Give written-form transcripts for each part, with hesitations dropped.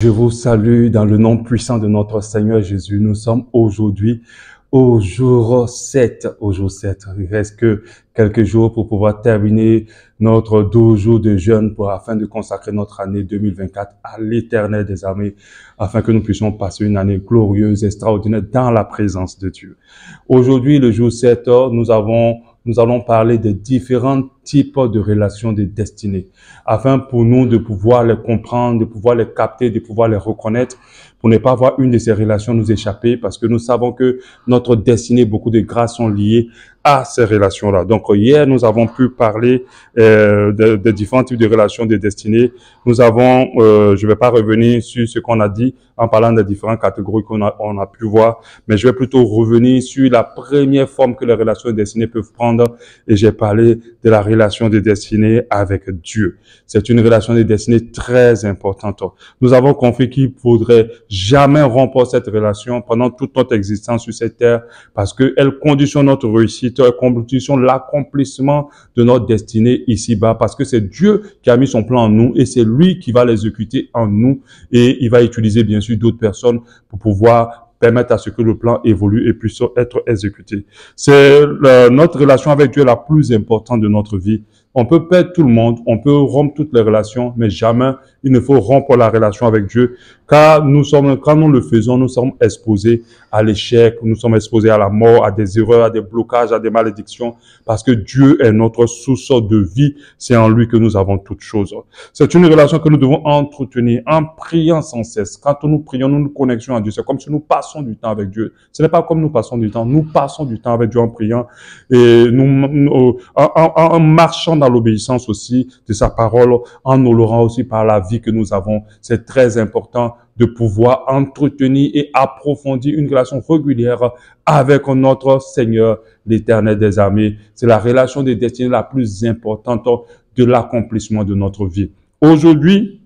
Je vous salue dans le nom puissant de notre Seigneur Jésus. Nous sommes aujourd'hui au jour 7. Au jour 7. Il reste que quelques jours pour pouvoir terminer notre 12 jours de jeûne afin de consacrer notre année 2024 à l'Éternel des armées, afin que nous puissions passer une année glorieuse, extraordinaire dans la présence de Dieu. Aujourd'hui, le jour 7, nous allons parler des différents types de relations de destinée, afin pour nous de pouvoir les comprendre, de pouvoir les capter, de pouvoir les reconnaître, pour ne pas voir une de ces relations nous échapper, parce que nous savons que notre destinée, beaucoup de grâces sont liées à ces relations-là. Donc hier, nous avons pu parler de différents types de relations de destinée. Nous avons, je ne vais pas revenir sur ce qu'on a dit en parlant des différentes catégories qu'on a pu voir, mais je vais plutôt revenir sur la première forme que les relations de destinée peuvent prendre, et j'ai parlé de la relation de destinée avec Dieu. C'est une relation de destinée très importante. Nous avons compris qu'il faudrait jamais rompre cette relation pendant toute notre existence sur cette terre, parce qu'elle conditionne notre réussite, elle conditionne l'accomplissement de notre destinée ici-bas, parce que c'est Dieu qui a mis son plan en nous et c'est lui qui va l'exécuter en nous, et il va utiliser bien sûr d'autres personnes pour pouvoir permettre à ce que le plan évolue et puisse être exécuté. C'est notre relation avec Dieu la plus importante de notre vie. On peut perdre tout le monde, on peut rompre toutes les relations, mais jamais il ne faut rompre la relation avec Dieu, car quand nous le faisons, nous sommes exposés à l'échec, nous sommes exposés à la mort, à des erreurs, à des blocages, à des malédictions, parce que Dieu est notre source de vie, c'est en lui que nous avons toutes choses. C'est une relation que nous devons entretenir en priant sans cesse. Quand nous prions, nous nous connectons à Dieu, c'est comme si nous passons du temps avec Dieu. Ce n'est pas comme nous passons du temps, nous passons du temps avec Dieu en priant, et en marchant dans l'obéissance aussi de sa parole, en honorant aussi par la vie que nous avons. C'est très important de pouvoir entretenir et approfondir une relation régulière avec notre Seigneur, l'Éternel des armées. C'est la relation de destinée la plus importante de l'accomplissement de notre vie. Aujourd'hui,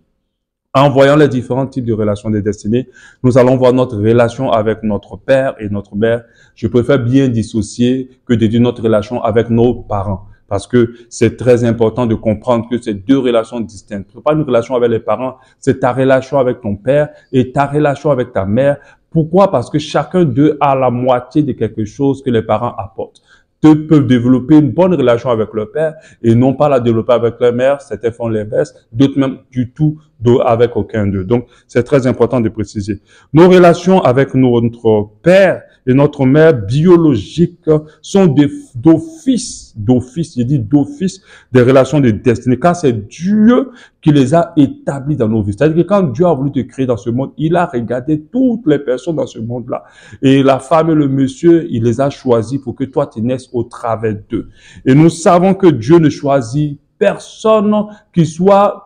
en voyant les différents types de relations de destinée, nous allons voir notre relation avec notre père et notre mère. Je préfère bien dissocier que de dire notre relation avec nos parents, parce que c'est très important de comprendre que c'est deux relations distinctes. Ce n'est pas une relation avec les parents, c'est ta relation avec ton père et ta relation avec ta mère. Pourquoi? Parce que chacun d'eux a la moitié de quelque chose que les parents apportent. Deux peuvent développer une bonne relation avec leur père et non pas la développer avec leur mère. Certains font l'inverse, d'autres même du tout avec aucun d'eux. Donc, c'est très important de préciser. Nos relations avec notre père et notre mère biologiques sont d'office, je dis d'office, des relations de destinée, car c'est Dieu qui les a établis dans nos vies. C'est-à-dire que quand Dieu a voulu te créer dans ce monde, il a regardé toutes les personnes dans ce monde-là. Et la femme et le monsieur, il les a choisis pour que toi, tu naisses au travers d'eux. Et nous savons que Dieu ne choisit personne qui soit,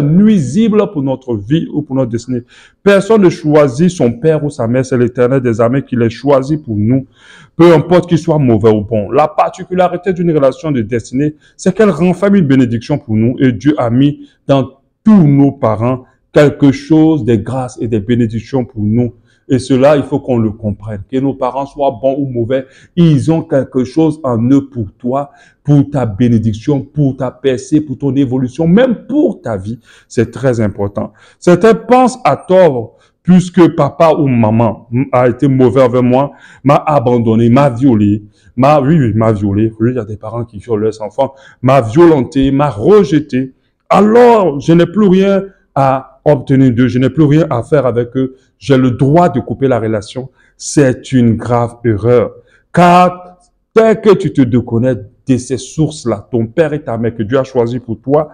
nuisible pour notre vie ou pour notre destinée. Personne ne choisit son père ou sa mère, c'est l'Éternel des armées qui les choisit pour nous. Peu importe qu'il soit mauvais ou bon. La particularité d'une relation de destinée, c'est qu'elle renferme une bénédiction pour nous et Dieu a mis dans tous nos parents quelque chose, des grâces et des bénédictions pour nous. Et cela, il faut qu'on le comprenne. Que nos parents soient bons ou mauvais, ils ont quelque chose en eux pour toi, pour ta bénédiction, pour ta percée, pour ton évolution, même pour ta vie. C'est très important. Certains pensent à tort, puisque papa ou maman a été mauvais envers moi, m'a abandonné, m'a violé, m'a violé. Oui, il y a des parents qui violent leurs enfants, m'a violenté, m'a rejeté. Alors, je n'ai plus rien à obtenir d'eux, je n'ai plus rien à faire avec eux, j'ai le droit de couper la relation. C'est une grave erreur. Car dès que tu te déconnectes de ces sources-là, ton père et ta mère que Dieu a choisi pour toi,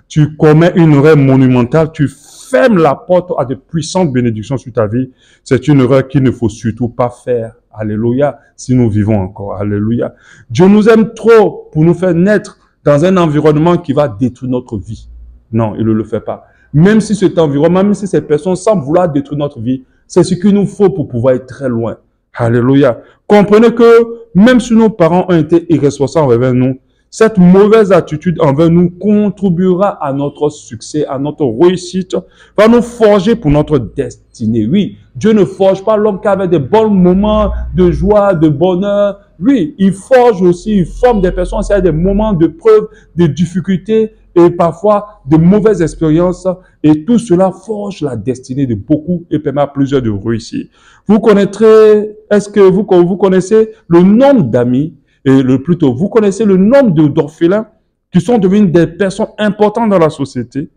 tu commets une erreur monumentale, tu fermes la porte à de puissantes bénédictions sur ta vie. C'est une erreur qu'il ne faut surtout pas faire. Alléluia, si nous vivons encore. Alléluia. Dieu nous aime trop pour nous faire naître dans un environnement qui va détruire notre vie. Non, il ne le fait pas. Même si cet environnement, même si ces personnes semblent vouloir détruire notre vie, c'est ce qu'il nous faut pour pouvoir être très loin. Alléluia. Comprenez que même si nos parents ont été irresponsables envers nous, cette mauvaise attitude envers nous contribuera à notre succès, à notre réussite, va nous forger pour notre destinée. Oui, Dieu ne forge pas l'homme qu'avec des bons moments de joie, de bonheur. Oui, il forge aussi, il forme des personnes, c'est des moments de preuve, de difficultés, et parfois de mauvaises expériences, et tout cela forge la destinée de beaucoup et permet à plusieurs de réussir. Vous connaîtrez, est-ce que vous connaissez le nombre d'amis, et plutôt, vous connaissez le nombre d'orphelins qui sont devenus des personnes importantes dans la société?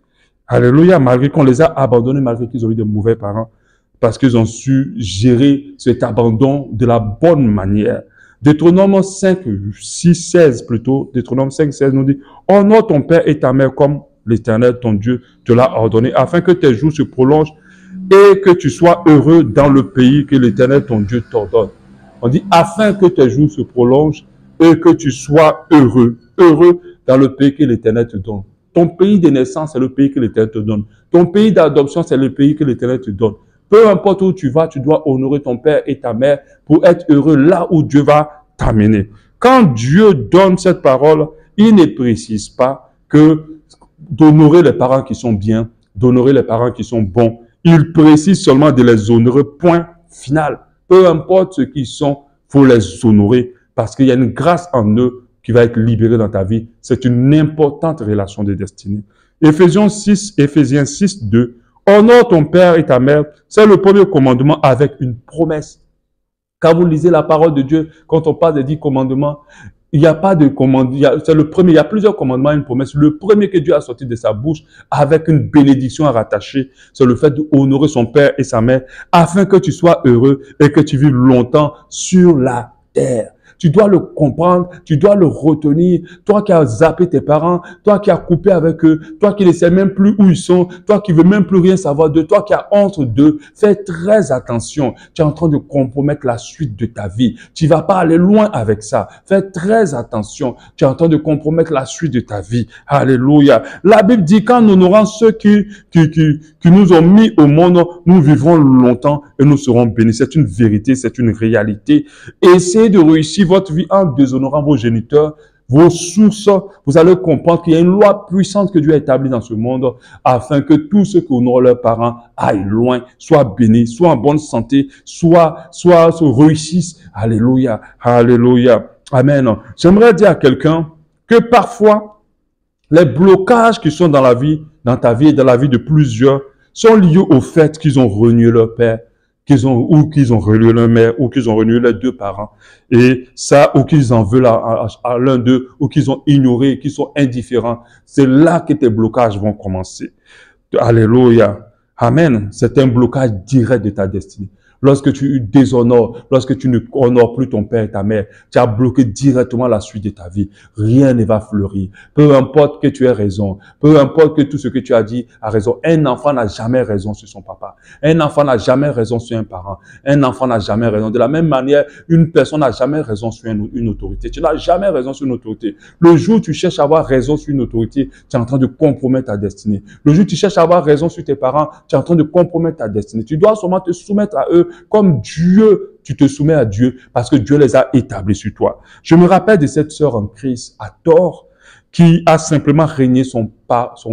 Alléluia, malgré qu'on les a abandonnés, malgré qu'ils ont eu de mauvais parents, parce qu'ils ont su gérer cet abandon de la bonne manière. Deutéronome 5, 6, 16 plutôt, Deutéronome 5, 16 nous dit, honore ton père et ta mère comme l'Éternel, ton Dieu, te l'a ordonné, afin que tes jours se prolongent et que tu sois heureux dans le pays que l'Éternel, ton Dieu, t'ordonne. On dit, afin que tes jours se prolongent et que tu sois heureux dans le pays que l'Éternel te donne. Ton pays de naissance, c'est le pays que l'Éternel te donne. Ton pays d'adoption, c'est le pays que l'Éternel te donne. Peu importe où tu vas, tu dois honorer ton père et ta mère pour être heureux là où Dieu va t'amener. Quand Dieu donne cette parole, il ne précise pas que d'honorer les parents qui sont bien, d'honorer les parents qui sont bons. Il précise seulement de les honorer, point final. Peu importe ce qu'ils sont, faut les honorer parce qu'il y a une grâce en eux qui va être libérée dans ta vie. C'est une importante relation de destinée. Éphésiens 6, 2. Honore ton père et ta mère. C'est le premier commandement avec une promesse. Quand vous lisez la parole de Dieu, quand on parle des 10 commandements, il n'y a pas de commandement. C'est le premier. Il y a plusieurs commandements et une promesse. Le premier que Dieu a sorti de sa bouche avec une bénédiction à rattacher, c'est le fait d'honorer son père et sa mère afin que tu sois heureux et que tu vives longtemps sur la terre. Tu dois le comprendre, tu dois le retenir. Toi qui as zappé tes parents, toi qui as coupé avec eux, toi qui ne sais même plus où ils sont, toi qui veux même plus rien savoir d'eux, toi qui as honte d'eux, fais très attention. Tu es en train de compromettre la suite de ta vie. Tu vas pas aller loin avec ça. Fais très attention. Tu es en train de compromettre la suite de ta vie. Alléluia. La Bible dit qu'en honorant ceux qui nous ont mis au monde, nous vivrons longtemps et nous serons bénis. C'est une vérité, c'est une réalité. Essayez de réussir votre vie en déshonorant vos géniteurs, vos sources, vous allez comprendre qu'il y a une loi puissante que Dieu a établie dans ce monde afin que tous ceux qui honorent leurs parents aillent loin, soient bénis, soient en bonne santé, soient réussissent. Alléluia, alléluia, amen. J'aimerais dire à quelqu'un que parfois, les blocages qui sont dans la vie, dans ta vie et dans la vie de plusieurs, sont liés au fait qu'ils ont renié leur père, qu'ils ont renié leur mère, ou qu'ils ont renié leurs deux parents. Et ça, ou qu'ils en veulent à l'un d'eux, ou qu'ils ont ignoré, qu'ils sont indifférents. C'est là que tes blocages vont commencer. Alléluia. Amen. C'est un blocage direct de ta destinée. Lorsque tu déshonores, lorsque tu ne honores plus ton père et ta mère, tu as bloqué directement la suite de ta vie. Rien ne va fleurir. Peu importe que tu aies raison, peu importe que tout ce que tu as dit a raison. Un enfant n'a jamais raison sur son papa. Un enfant n'a jamais raison sur un parent. Un enfant n'a jamais raison. De la même manière, une personne n'a jamais raison sur une autorité. Tu n'as jamais raison sur une autorité. Le jour où tu cherches à avoir raison sur une autorité, tu es en train de compromettre ta destinée. Le jour où tu cherches à avoir raison sur tes parents, tu es en train de compromettre ta destinée. Tu dois seulement te soumettre à eux comme Dieu, tu te soumets à Dieu parce que Dieu les a établis sur toi. Je me rappelle de cette sœur en Christ à tort qui a simplement régné son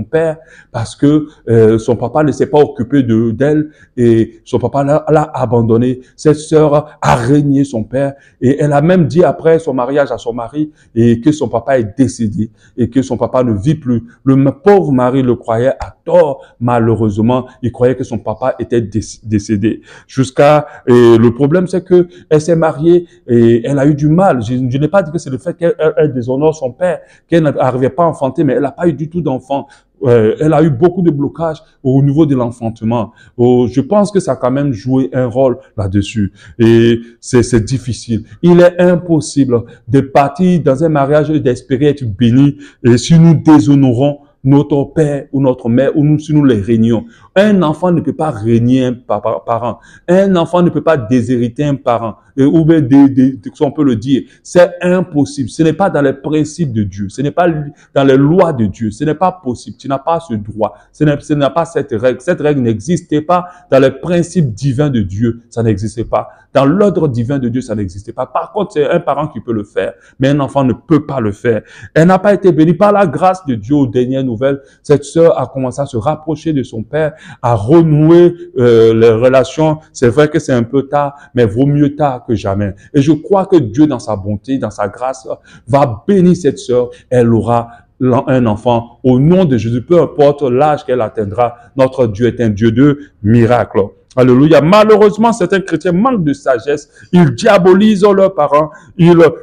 père parce que son papa ne s'est pas occupé d'elle et son papa l'a abandonné. Cette sœur a régné son père et elle a même dit après son mariage à son mari et que son papa est décédé et que son papa ne vit plus. Le pauvre mari le croyait à tort, malheureusement, il croyait que son papa était décédé. Le problème c'est que elle s'est mariée et elle a eu du mal. Je n'ai pas dit que c'est le fait qu'elle déshonore son père, qu'elle n'arrivait pas à enfanter, mais elle n'a pas eu du tout d'enfant. Elle a eu beaucoup de blocages au niveau de l'enfantement. Je pense que ça a quand même joué un rôle là-dessus. Et c'est difficile. Il est impossible de partir dans un mariage et d'espérer être béni et si nous déshonorons notre père ou notre mère ou si nous les régnons. Un enfant ne peut pas régner un parent. Un enfant ne peut pas déshériter un parent. Ou bien, si on peut le dire, c'est impossible. Ce n'est pas dans les principes de Dieu. Ce n'est pas dans les lois de Dieu. Ce n'est pas possible. Tu n'as pas ce droit. Ce n'est pas cette règle. Cette règle n'existait pas dans les principes divins de Dieu. Ça n'existait pas. Dans l'ordre divin de Dieu, ça n'existait pas. Par contre, c'est un parent qui peut le faire. Mais un enfant ne peut pas le faire. Elle n'a pas été bénie par la grâce de Dieu aux dernières nouvelles. Cette sœur a commencé à se rapprocher de son père, à renouer les relations. C'est vrai que c'est un peu tard, mais vaut mieux tard que jamais. Et je crois que Dieu, dans sa bonté, dans sa grâce, va bénir cette sœur. Elle aura un enfant au nom de Jésus, peu importe l'âge qu'elle atteindra. Notre Dieu est un Dieu de miracles. Alléluia. Malheureusement, certains chrétiens manquent de sagesse. Ils diabolisent leurs parents.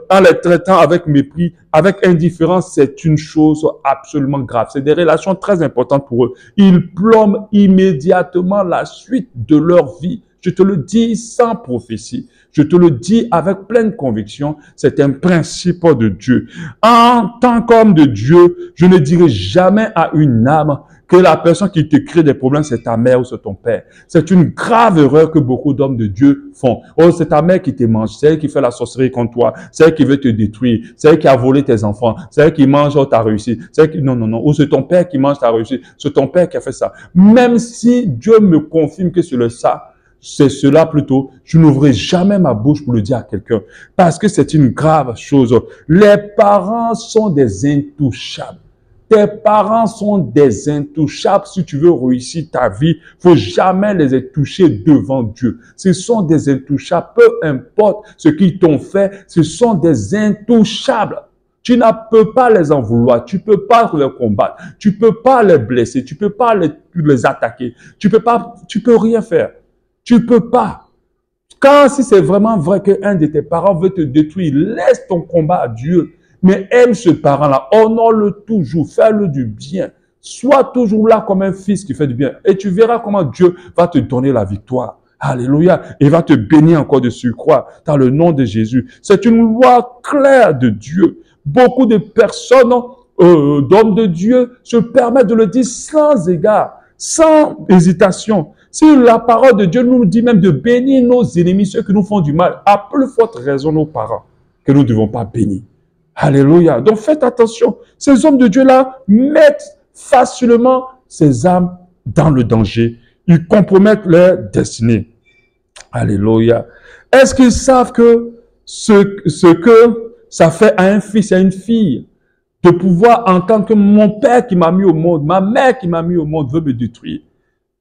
En les traitant avec mépris, avec indifférence, c'est une chose absolument grave. C'est des relations très importantes pour eux. Ils plombent immédiatement la suite de leur vie. Je te le dis sans prophétie. Je te le dis avec pleine conviction. C'est un principe de Dieu. En tant qu'homme de Dieu, je ne dirai jamais à une âme que la personne qui te crée des problèmes, c'est ta mère ou c'est ton père. C'est une grave erreur que beaucoup d'hommes de Dieu font. Oh, c'est ta mère qui te mange, c'est elle qui fait la sorcellerie contre toi, c'est elle qui veut te détruire, c'est elle qui a volé tes enfants, c'est elle qui mange ta réussite. Non, non, non. Ou c'est ton père qui mange ta réussite, c'est ton père qui a fait ça. Même si Dieu me confirme que c'est cela plutôt, je n'ouvrirai jamais ma bouche pour le dire à quelqu'un. Parce que c'est une grave chose. Les parents sont des intouchables. Tes parents sont des intouchables. Si tu veux réussir ta vie, faut jamais les toucher devant Dieu. Ce sont des intouchables. Peu importe ce qu'ils t'ont fait, ce sont des intouchables. Tu ne peux pas les en vouloir. Tu peux pas les combattre. Tu peux pas les blesser. Tu peux pas les attaquer. Tu peux rien faire. Tu peux pas. Quand si c'est vraiment vrai qu'un de tes parents veut te détruire, laisse ton combat à Dieu. Mais aime ce parent-là, honore-le toujours, fais-le du bien. Sois toujours là comme un fils qui fait du bien. Et tu verras comment Dieu va te donner la victoire. Alléluia. Et va te bénir encore de surcroît dans le nom de Jésus. C'est une loi claire de Dieu. Beaucoup de personnes, d'hommes de Dieu, se permettent de le dire sans égard, sans hésitation. Si la parole de Dieu nous dit même de bénir nos ennemis, ceux qui nous font du mal, à plus forte raison nos parents, que nous ne devons pas bénir. Alléluia. Donc faites attention. Ces hommes de Dieu-là mettent facilement ces âmes dans le danger. Ils compromettent leur destinée. Alléluia. Est-ce qu'ils savent que ce que ça fait à un fils et à une fille de pouvoir entendre que mon père qui m'a mis au monde, ma mère qui m'a mis au monde veut me détruire?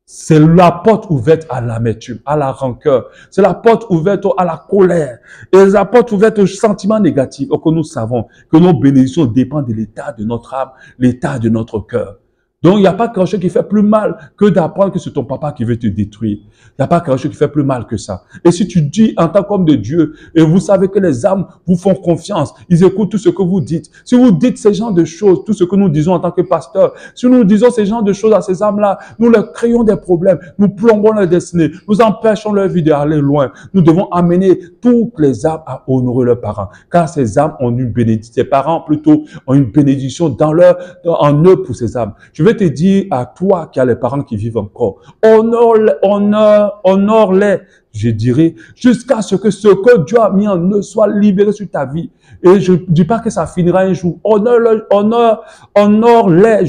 C'est la porte ouverte à l'amertume, à la rancœur. C'est la porte ouverte à la colère. Et la porte ouverte aux sentiments négatifs. Que nous savons que nos bénédictions dépendent de l'état de notre âme, l'état de notre cœur. Donc, il n'y a pas quelque chose qui fait plus mal que d'apprendre que c'est ton papa qui veut te détruire. Il n'y a pas quelque chose qui fait plus mal que ça. Et si tu dis en tant qu'homme de Dieu, et vous savez que les âmes vous font confiance, ils écoutent tout ce que vous dites. Si vous dites ces genres de choses, tout ce que nous disons en tant que pasteur, si nous disons ces genres de choses à ces âmes-là, nous leur créons des problèmes, nous plombons leur destinée, nous empêchons leur vie d'aller loin. Nous devons amener toutes les âmes à honorer leurs parents, car ces âmes ont une bénédiction. Ces parents plutôt ont une bénédiction en eux pour ces âmes. Je vais te dire à toi qui as les parents qui vivent encore, honore-les, je dirais, jusqu'à ce que Dieu a mis en eux soit libéré sur ta vie. Et je ne dis pas que ça finira un jour. Honore-les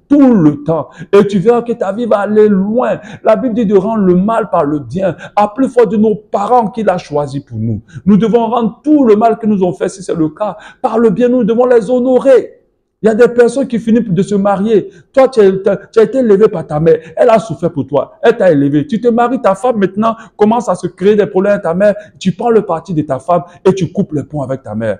tout le temps. Et tu verras que ta vie va aller loin. La Bible dit de rendre le mal par le bien. À plus fort de nos parents qu'il a choisi pour nous. Nous devons rendre tout le mal que nous ont fait, si c'est le cas. Par le bien, nous devons les honorer. Il y a des personnes qui finissent de se marier. Toi, tu as été élevé par ta mère. Elle a souffert pour toi. Elle t'a élevé. Tu te maries, ta femme maintenant commence à se créer des problèmes avec ta mère. Tu prends le parti de ta femme et tu coupes les ponts avec ta mère.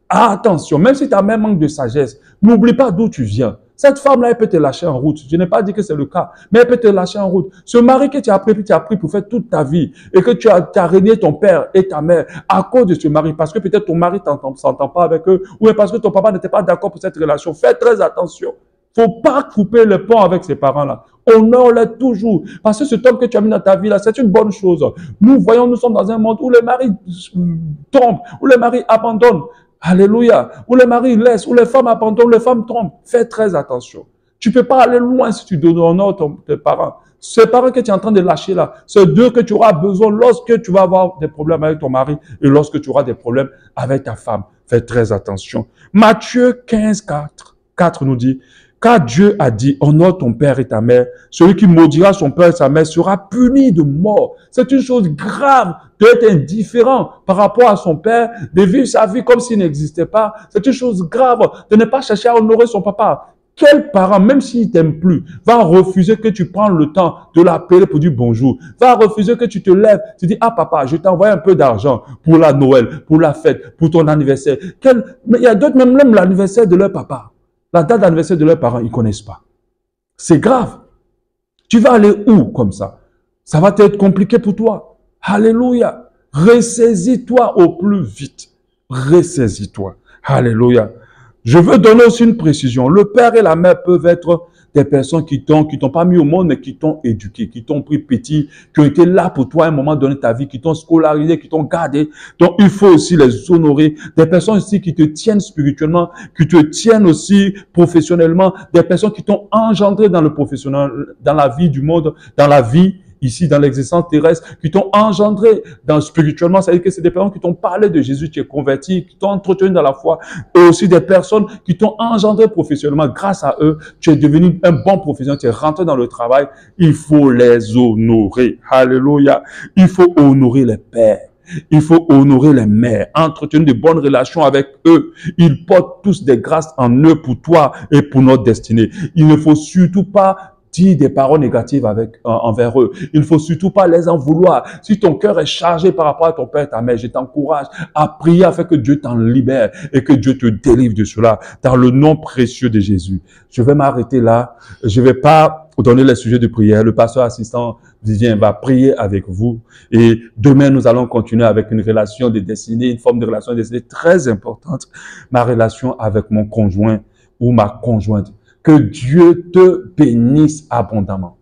Ah, attention, même si ta mère manque de sagesse, n'oublie pas d'où tu viens. Cette femme-là, elle peut te lâcher en route. Je n'ai pas dit que c'est le cas, mais elle peut te lâcher en route. Ce mari que tu as pris pour faire toute ta vie et que tu as régné ton père et ta mère à cause de ce mari, parce que peut-être ton mari s'entend pas avec eux, ou parce que ton papa n'était pas d'accord pour cette relation. Fais très attention. Faut pas couper le pont avec ces parents-là. Honore-les toujours. Parce que cet homme que tu as mis dans ta vie là, c'est une bonne chose. Nous voyons, nous sommes dans un monde où les maris tombent, où les maris abandonnent. Alléluia. Où les maris laissent, où les femmes abandonnent, les femmes trompent. Fais très attention. Tu peux pas aller loin si tu donnes honneur à tes parents. Ces parents que tu es en train de lâcher là, c'est d'eux que tu auras besoin lorsque tu vas avoir des problèmes avec ton mari et lorsque tu auras des problèmes avec ta femme. Fais très attention. Matthieu 15, 4 nous dit, car Dieu a dit, honore ton père et ta mère. Celui qui maudira son père et sa mère sera puni de mort. C'est une chose grave d'être indifférent par rapport à son père, de vivre sa vie comme s'il n'existait pas. C'est une chose grave de ne pas chercher à honorer son papa. Quel parent, même s'il t'aime plus, va refuser que tu prends le temps de l'appeler pour dire bonjour, va refuser que tu te lèves, tu dis, ah papa, je t'envoie un peu d'argent pour la Noël, pour la fête, pour ton anniversaire. Mais il y a d'autres, même l'anniversaire de leur papa. La date d'anniversaire de leurs parents, ils ne connaissent pas. C'est grave. Tu vas aller où comme ça? Ça va être compliqué pour toi. Alléluia. Ressaisis-toi au plus vite. Ressaisis-toi. Alléluia. Je veux donner aussi une précision. Le père et la mère peuvent être des personnes qui t'ont pas mis au monde, mais qui t'ont éduqué, qui t'ont pris petit, qui ont été là pour toi à un moment donné de ta vie, qui t'ont scolarisé, qui t'ont gardé. Donc, il faut aussi les honorer. Des personnes aussi qui te tiennent spirituellement, qui te tiennent aussi professionnellement, des personnes qui t'ont engendré dans le professionnel, dans la vie du monde, dans la vie ici dans l'existence terrestre, qui t'ont engendré dans spirituellement, c'est-à-dire que c'est des personnes qui t'ont parlé de Jésus, tu es converti, qui t'ont entretenu dans la foi, et aussi des personnes qui t'ont engendré professionnellement. Grâce à eux, tu es devenu un bon professionnel, tu es rentré dans le travail. Il faut les honorer. Alléluia. Il faut honorer les pères. Il faut honorer les mères, entretenir de bonnes relations avec eux. Ils portent tous des grâces en eux pour toi et pour notre destinée. Il ne faut surtout pas dire des paroles négatives envers eux. Il ne faut surtout pas les en vouloir. Si ton cœur est chargé par rapport à ton père et ta mère, je t'encourage à prier afin que Dieu t'en libère et que Dieu te délivre de cela dans le nom précieux de Jésus. Je vais m'arrêter là. Je vais pas donner les sujets de prière. Le pasteur assistant Vivien va prier avec vous. Et demain, nous allons continuer avec une relation de destinée, une forme de relation de destinée très importante. Ma relation avec mon conjoint ou ma conjointe. Que Dieu te bénisse abondamment.